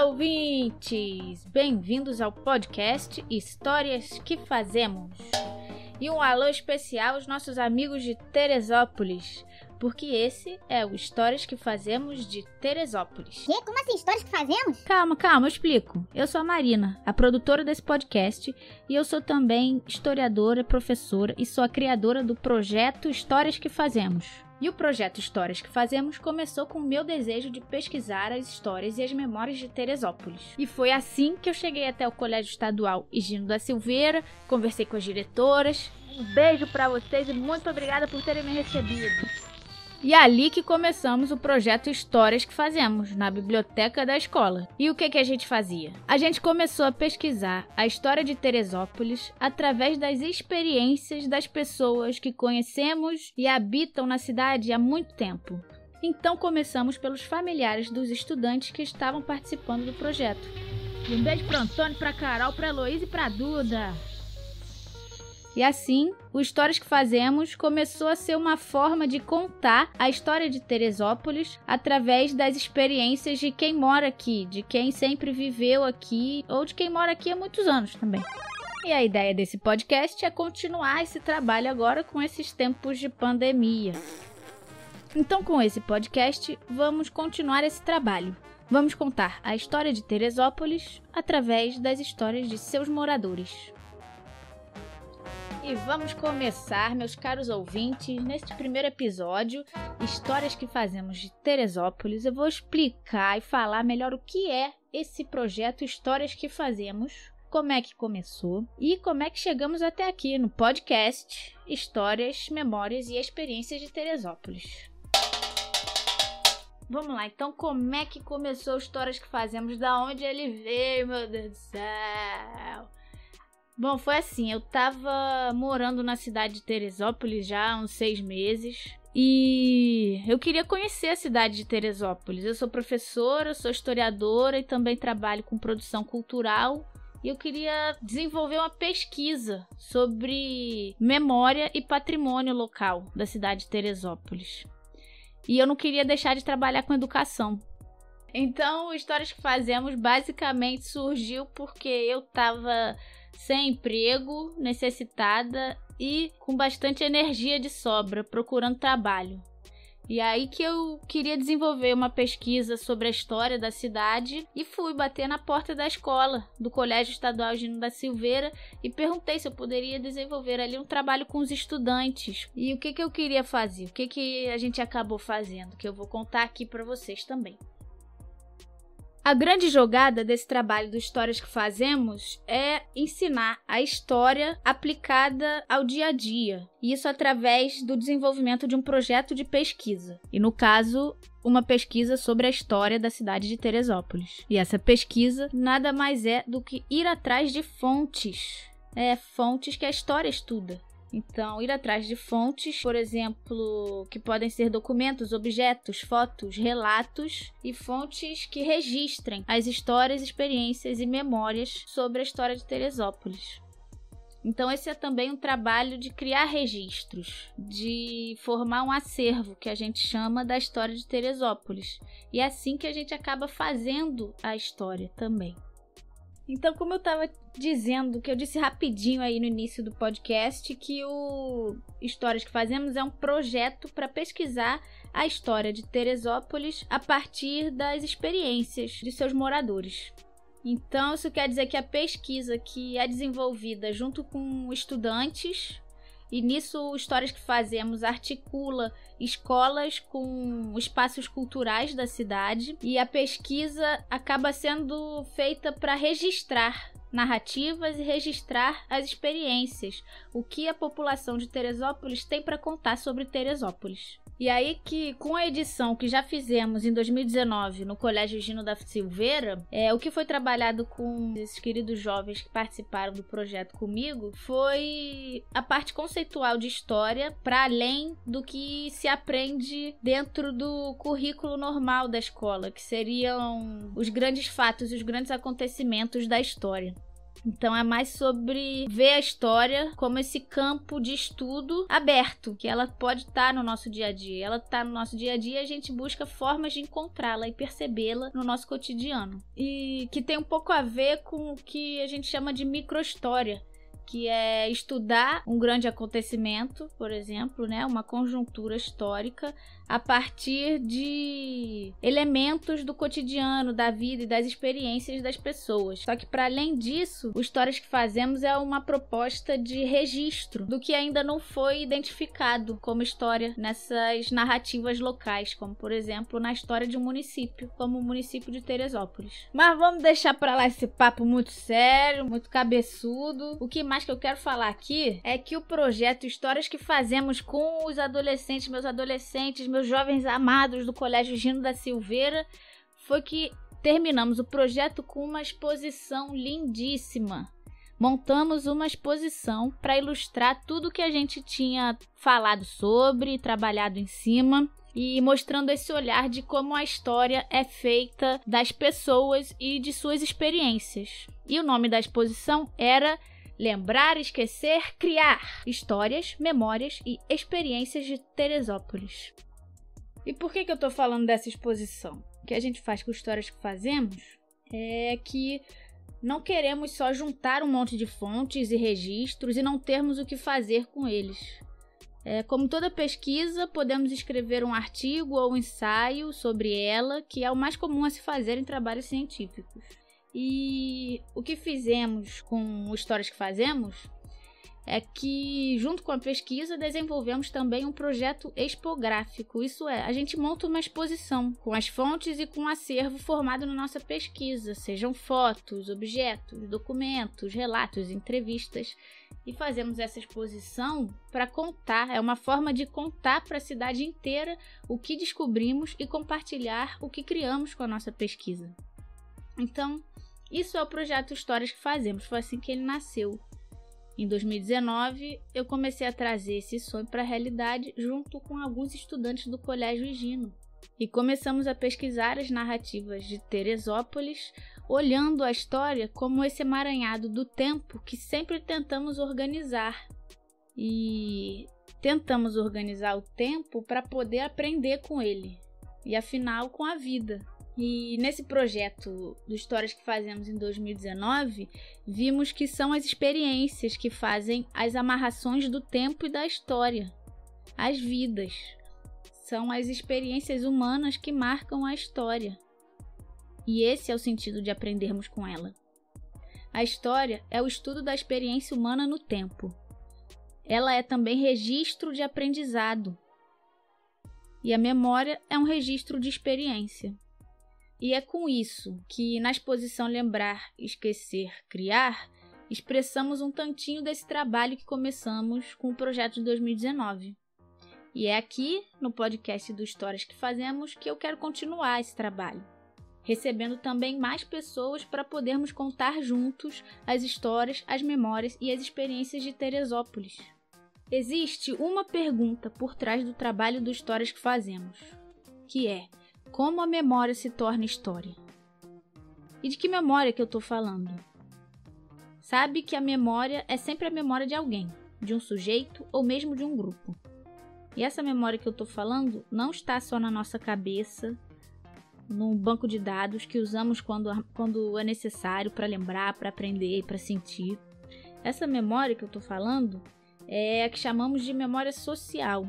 Olá, ouvintes! Bem-vindos ao podcast Histórias que Fazemos. E um alô especial aos nossos amigos de Teresópolis, porque esse é o Histórias que Fazemos de Teresópolis. Quê? Como assim, Histórias que Fazemos? Calma, eu explico. Eu sou a Marina, a produtora desse podcast, e eu sou também historiadora, professora e sou a criadora do projeto Histórias que Fazemos. E o projeto Histórias que Fazemos começou com o meu desejo de pesquisar as histórias e as memórias de Teresópolis. E foi assim que eu cheguei até o Colégio Estadual Higino da Silveira, conversei com as diretoras. Um beijo pra vocês e muito obrigada por terem me recebido. E é ali que começamos o projeto Histórias que Fazemos, na biblioteca da escola. E o que a gente fazia? A gente começou a pesquisar a história de Teresópolis através das experiências das pessoas que conhecemos e habitam na cidade há muito tempo. Então começamos pelos familiares dos estudantes que estavam participando do projeto. E um beijo para Antônio, para Carol, para Heloísa e para Duda. E assim, o Histórias que Fazemos começou a ser uma forma de contar a história de Teresópolis através das experiências de quem mora aqui, de quem sempre viveu aqui ou de quem mora aqui há muitos anos também. E a ideia desse podcast é continuar esse trabalho agora com esses tempos de pandemia. Então, com esse podcast, vamos continuar esse trabalho. Vamos contar a história de Teresópolis através das histórias de seus moradores. E vamos começar, meus caros ouvintes, neste primeiro episódio, Histórias que Fazemos de Teresópolis. Eu vou explicar e falar melhor o que é esse projeto Histórias que Fazemos, como é que começou e como é que chegamos até aqui no podcast Histórias, Memórias e Experiências de Teresópolis. Vamos lá, então como é que começou Histórias que Fazemos? Da onde ele veio, meu Deus do céu? Bom, foi assim, eu tava morando na cidade de Teresópolis já há uns 6 meses e eu queria conhecer a cidade de Teresópolis. Eu sou professora, sou historiadora e também trabalho com produção cultural e eu queria desenvolver uma pesquisa sobre memória e patrimônio local da cidade de Teresópolis. E eu não queria deixar de trabalhar com educação. Então, Histórias que Fazemos basicamente surgiu porque eu tava sem emprego, necessitada e com bastante energia de sobra, procurando trabalho. E aí que eu queria desenvolver uma pesquisa sobre a história da cidade e fui bater na porta da escola, do Colégio Estadual Higino da Silveira, e perguntei se eu poderia desenvolver ali um trabalho com os estudantes. E o que eu queria fazer, o que a gente acabou fazendo, que eu vou contar aqui para vocês também. A grande jogada desse trabalho do Histórias que Fazemos é ensinar a história aplicada ao dia a dia. Isso através do desenvolvimento de um projeto de pesquisa. E no caso, uma pesquisa sobre a história da cidade de Teresópolis. E essa pesquisa nada mais é do que ir atrás de fontes. Fontes que a história estuda. Então, ir atrás de fontes, por exemplo, que podem ser documentos, objetos, fotos, relatos e fontes que registrem as histórias, experiências e memórias sobre a história de Teresópolis. Então, esse é também um trabalho de criar registros, de formar um acervo, que a gente chama da história de Teresópolis. E é assim que a gente acaba fazendo a história também. Então, como eu estava dizendo, que eu disse rapidinho aí no início do podcast, que o Histórias que Fazemos é um projeto para pesquisar a história de Teresópolis a partir das experiências de seus moradores. Então, isso quer dizer que a pesquisa que é desenvolvida junto com estudantes, e nisso o Histórias que Fazemos articula escolas com espaços culturais da cidade, e a pesquisa acaba sendo feita para registrar narrativas e registrar as experiências, o que a população de Teresópolis tem para contar sobre Teresópolis. E aí que, com a edição que já fizemos em 2019 no Colégio Higino da Silveira, o que foi trabalhado com esses queridos jovens que participaram do projeto comigo foi a parte conceitual de história, para além do que se aprende dentro do currículo normal da escola, que seriam os grandes fatos e os grandes acontecimentos da história. Então é mais sobre ver a história como esse campo de estudo aberto, que ela pode estar no nosso dia a dia. Ela está no nosso dia a dia e a gente busca formas de encontrá-la e percebê-la no nosso cotidiano. E que tem um pouco a ver com o que a gente chama de microhistória, que é estudar um grande acontecimento, por exemplo, né, uma conjuntura histórica, a partir de elementos do cotidiano, da vida e das experiências das pessoas. Só que, para além disso, o Histórias que Fazemos é uma proposta de registro do que ainda não foi identificado como história nessas narrativas locais, como, por exemplo, na história de um município, como o município de Teresópolis. Mas vamos deixar para lá esse papo muito sério, muito cabeçudo. O que mais que eu quero falar aqui é que o projeto Histórias que Fazemos com os adolescentes, meus jovens amados do Colégio Gino da Silveira, foi que terminamos o projeto com uma exposição lindíssima. Montamos uma exposição para ilustrar tudo que a gente tinha falado sobre, trabalhado em cima, e mostrando esse olhar de como a história é feita das pessoas e de suas experiências. E o nome da exposição era Lembrar, Esquecer, Criar: Histórias, Memórias e Experiências de Teresópolis. E por que eu estou falando dessa exposição? O que a gente faz com Histórias que Fazemos é que não queremos só juntar um monte de fontes e registros e não termos o que fazer com eles. Como toda pesquisa, podemos escrever um artigo ou um ensaio sobre ela, que é o mais comum a se fazer em trabalhos científicos. E o que fizemos com Histórias que Fazemos é que, junto com a pesquisa, desenvolvemos também um projeto expográfico. Isso é, a gente monta uma exposição com as fontes e com o acervo formado na nossa pesquisa, sejam fotos, objetos, documentos, relatos, entrevistas. E fazemos essa exposição para contar, é uma forma de contar para a cidade inteira o que descobrimos e compartilhar o que criamos com a nossa pesquisa. Então, isso é o projeto Histórias que Fazemos, foi assim que ele nasceu. Em 2019, eu comecei a trazer esse sonho para a realidade junto com alguns estudantes do Colégio Gino. E começamos a pesquisar as narrativas de Teresópolis, olhando a história como esse emaranhado do tempo que sempre tentamos organizar. E tentamos organizar o tempo para poder aprender com ele, e afinal com a vida. E nesse projeto do Histórias que Fazemos em 2019, vimos que são as experiências que fazem as amarrações do tempo e da história. As vidas são as experiências humanas que marcam a história. E esse é o sentido de aprendermos com ela. A história é o estudo da experiência humana no tempo. Ela é também registro de aprendizado. E a memória é um registro de experiência. E é com isso que, na exposição Lembrar, Esquecer, Criar, expressamos um tantinho desse trabalho que começamos com o projeto de 2019. E é aqui, no podcast do Histórias que Fazemos, que eu quero continuar esse trabalho, recebendo também mais pessoas para podermos contar juntos as histórias, as memórias e as experiências de Teresópolis. Existe uma pergunta por trás do trabalho do Histórias que Fazemos, que é: como a memória se torna história? E de que memória que eu estou falando? Sabe que a memória é sempre a memória de alguém, de um sujeito ou mesmo de um grupo. E essa memória que eu estou falando não está só na nossa cabeça, num banco de dados que usamos quando é necessário para lembrar, para aprender, para sentir. Essa memória que eu estou falando é a que chamamos de memória social,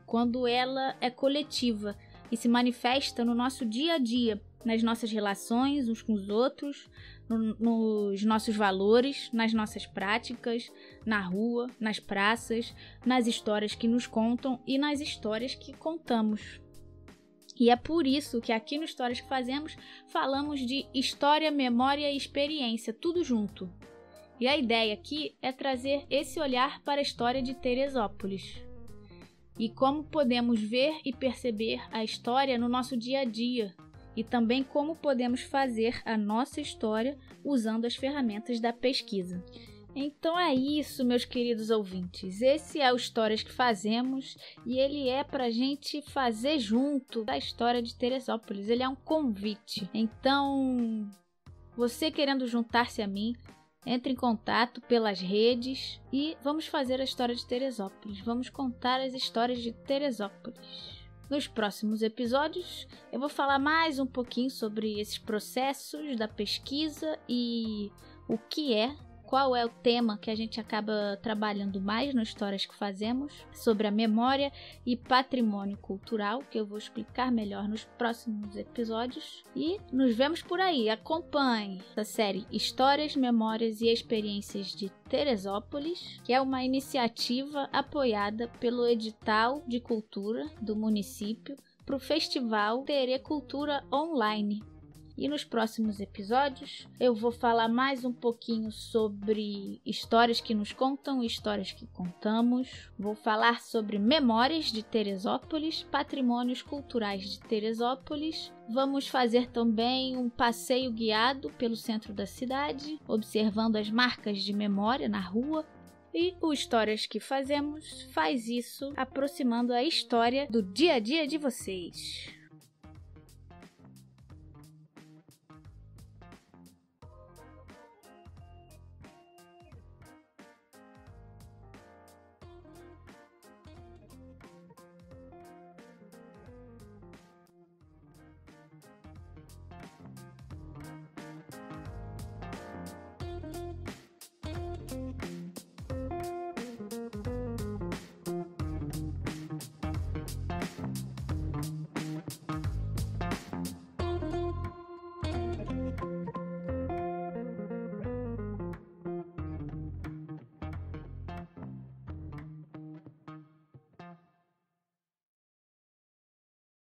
quando ela é coletiva e se manifesta no nosso dia a dia, nas nossas relações uns com os outros, nos nossos valores, nas nossas práticas, na rua, nas praças, nas histórias que nos contam e nas histórias que contamos. E é por isso que aqui no Histórias que Fazemos falamos de história, memória e experiência, tudo junto. E a ideia aqui é trazer esse olhar para a história de Teresópolis. E como podemos ver e perceber a história no nosso dia a dia, e também como podemos fazer a nossa história usando as ferramentas da pesquisa. Então é isso, meus queridos ouvintes. Esse é o Histórias que Fazemos e ele é pra gente fazer junto a história de Teresópolis. Ele é um convite. Então, você querendo juntar-se a mim, Entre em contato pelas redes e vamos fazer a história de Teresópolis. Vamos contar as histórias de Teresópolis. Nos próximos episódios, eu vou falar mais um pouquinho sobre esses processos da pesquisa e o que qual é o tema que a gente acaba trabalhando mais nas histórias que fazemos, sobre a memória e patrimônio cultural, que eu vou explicar melhor nos próximos episódios. E nos vemos por aí. Acompanhe a série Histórias, Memórias e Experiências de Teresópolis, que é uma iniciativa apoiada pelo Edital de Cultura do município para o Festival Terê Cultura Online. E nos próximos episódios eu vou falar mais um pouquinho sobre histórias que nos contam e histórias que contamos. Vou falar sobre memórias de Teresópolis, patrimônios culturais de Teresópolis. Vamos fazer também um passeio guiado pelo centro da cidade, observando as marcas de memória na rua. E o Histórias que Fazemos faz isso, aproximando a história do dia a dia de vocês.